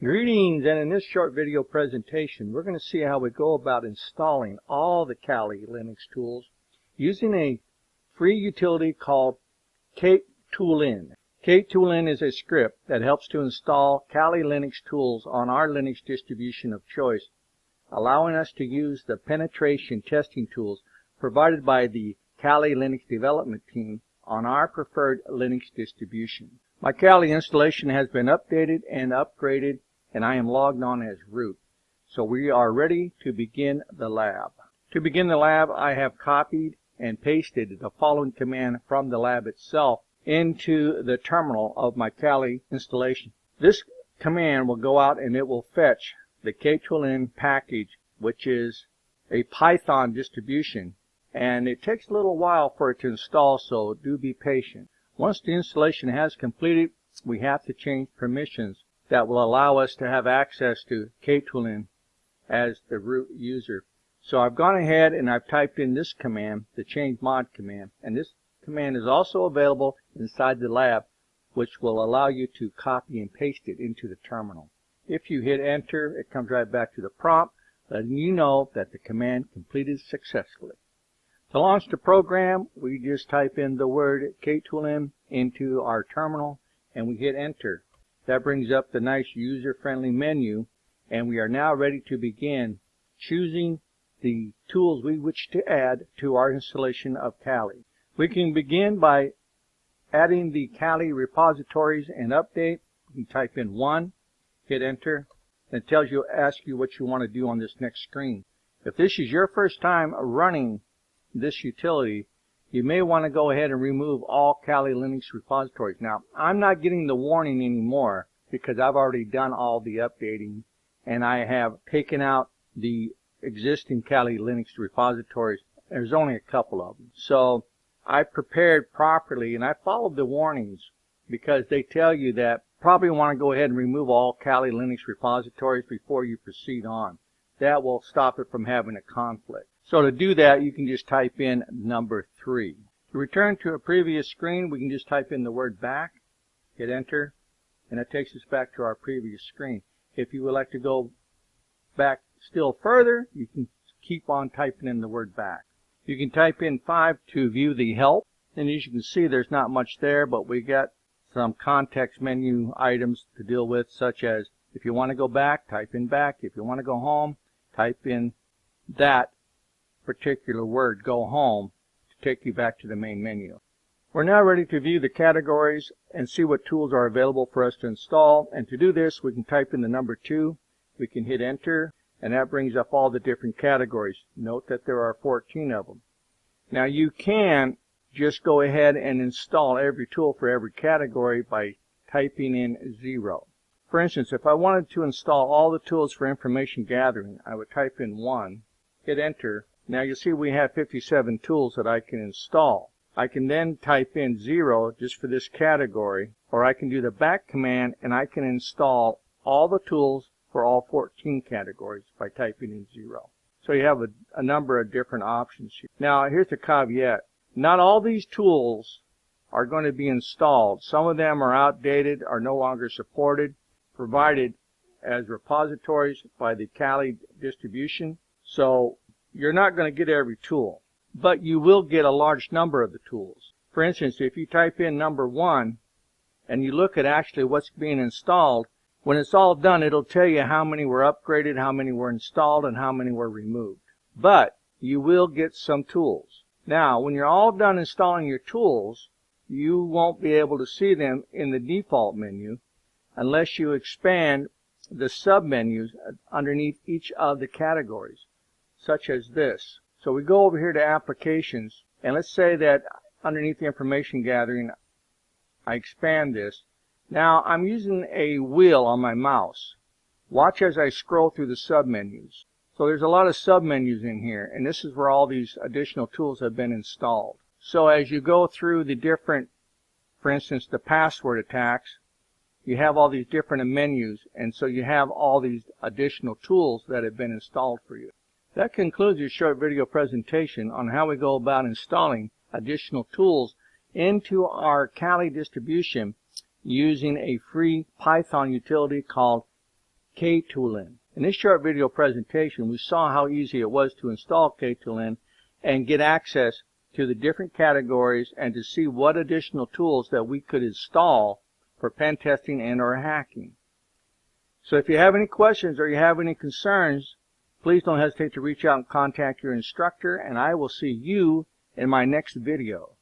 Greetings, and in this short video presentation we're going to see how we go about installing all the Kali Linux tools using a free utility called Katoolin. Katoolin is a script that helps to install Kali Linux tools on our Linux distribution of choice, allowing us to use the penetration testing tools provided by the Kali Linux development team on our preferred Linux distribution. My Kali installation has been updated and upgraded, and I am logged on as root. So we are ready to begin the lab. To begin the lab, I have copied and pasted the following command from the lab itself into the terminal of my Kali installation. This command will go out and it will fetch the Katoolin package, which is a Python distribution, and it takes a little while for it to install, so do be patient. Once the installation has completed, we have to change permissions that will allow us to have access to Katoolin as the root user. So I've gone ahead and I've typed in this command, the change mod command, and this command is also available inside the lab, which will allow you to copy and paste it into the terminal. If you hit enter, it comes right back to the prompt, letting you know that the command completed successfully. To launch the program, we just type in the word Katoolin into our terminal and we hit enter. That brings up the nice user-friendly menu, and we are now ready to begin choosing the tools we wish to add to our installation of Kali. We can begin by adding the Kali repositories and update. You can type in 1, hit enter, and it asks you what you want to do on this next screen. If this is your first time running this utility, you may want to go ahead and remove all Kali Linux repositories. Now, I'm not getting the warning anymore because I've already done all the updating and I have taken out the existing Kali Linux repositories. There's only a couple of them. So I prepared properly and I followed the warnings because they tell you that probably want to go ahead and remove all Kali Linux repositories before you proceed on. That will stop it from having a conflict. So to do that, you can just type in number 3. To return to a previous screen, we can just type in the word back, hit enter, and it takes us back to our previous screen. If you would like to go back still further, you can keep on typing in the word back. You can type in 5 to view the help, and as you can see, there's not much there, but we got some context menu items to deal with, such as if you want to go back, type in back. If you want to go home, type in that particular word, go home, to take you back to the main menu. We're now ready to view the categories and see what tools are available for us to install. And to do this, we can type in the number 2, we can hit enter, and that brings up all the different categories. Note that there are 14 of them. Now you can just go ahead and install every tool for every category by typing in 0. For instance, if I wanted to install all the tools for information gathering, I would type in 1, hit enter. Now you'll see we have 57 tools that I can install. I can then type in 0 just for this category, or I can do the back command and I can install all the tools for all 14 categories by typing in 0. So you have a number of different options here. Now here's the caveat. Not all these tools are going to be installed. Some of them are outdated, are no longer supported, provided as repositories by the Kali distribution. So you're not going to get every tool, but you will get a large number of the tools. For instance, if you type in number 1 and you look at actually what's being installed, when it's all done, it'll tell you how many were upgraded, how many were installed, and how many were removed. But you will get some tools. Now, when you're all done installing your tools, you won't be able to see them in the default menu unless you expand the submenus underneath each of the categories, such as this. So we go over here to applications, and let's say that underneath the information gathering, I expand this. Now I'm using a wheel on my mouse. Watch as I scroll through the submenus. So there's a lot of submenus in here, and this is where all these additional tools have been installed. So as you go through the different, for instance, the password attacks, you have all these different menus, and so you have all these additional tools that have been installed for you. That concludes your short video presentation on how we go about installing additional tools into our Kali distribution using a free Python utility called KAtooling. In this short video presentation, we saw how easy it was to install Katoolin and get access to the different categories and to see what additional tools that we could install for pen testing and or hacking. So if you have any questions or you have any concerns, please don't hesitate to reach out and contact your instructor, and I will see you in my next video.